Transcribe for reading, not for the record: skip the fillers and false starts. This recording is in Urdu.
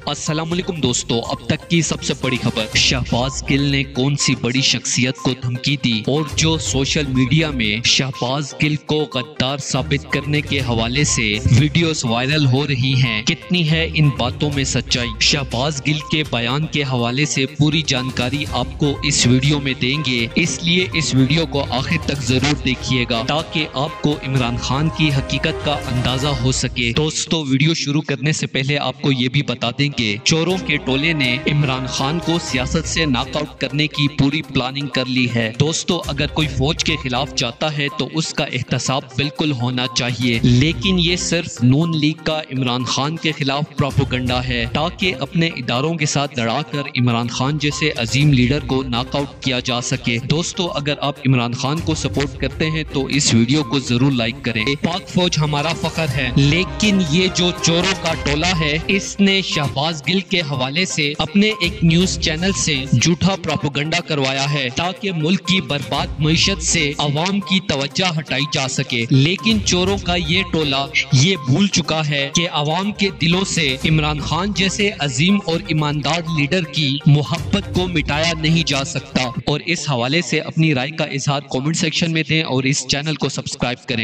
السلام علیکم دوستو، اب تک کی سب سے بڑی خبر۔ شہباز گل نے کون سی بڑی شخصیت کو دھمکی دی اور جو سوشل میڈیا میں شہباز گل کو غدار ثابت کرنے کے حوالے سے ویڈیوز وائرل ہو رہی ہیں، کتنی ہے ان باتوں میں سچائی؟ شہباز گل کے بیان کے حوالے سے پوری جانکاری آپ کو اس ویڈیو میں دیں گے، اس لیے اس ویڈیو کو آخر تک ضرور دیکھیے گا تاکہ آپ کو عمران خان کی حقیقت کا اندازہ ہو سکے۔ دوستو، ویڈیو شروع کرنے سے پہلے آپ کو یہ بھی بتا دیں کہ چوروں کے ٹولے نے عمران خان کو سیاست سے ناک آؤٹ کرنے کی پوری پلاننگ کر لی ہے۔ دوستو، اگر کوئی فوج کے خلاف جاتا ہے تو اس کا احتساب بالکل ہونا چاہیے، لیکن یہ صرف نون لیگ کا عمران خان کے خلاف پروپیگنڈا ہے تاکہ اپنے اداروں کے ساتھ لڑا کر عمران خان جیسے عظیم لیڈر کو ناک آؤٹ کیا جا سکے۔ دوستو، اگر آپ عمران خان کو سپورٹ کرتے ہیں تو اس ویڈیو کو ضرور لائک کریں۔ پاک فوج ہمارا فخر ہے، لیکن یہ جو چوروں کا ٹولہ ہے اس نے شہباز گل کے حوالے سے اپنے ایک نیوز چینل سے جھوٹا پروپیگنڈا کروایا ہے تاکہ ملک کی برباد معیشت سے عوام کی توجہ ہٹائی جا سکے، لیکن چوروں کا یہ ٹولہ یہ بھول چکا ہے کہ عوام کے دلوں سے عمران خان جیسے عظیم اور ایماندار لیڈر کی محبت کو مٹایا نہیں جا سکتا۔ اور اس حوالے سے اپنی رائے کا اظہار کامنٹ سیکشن میں دیں اور اس چینل کو سبسکرائب کریں۔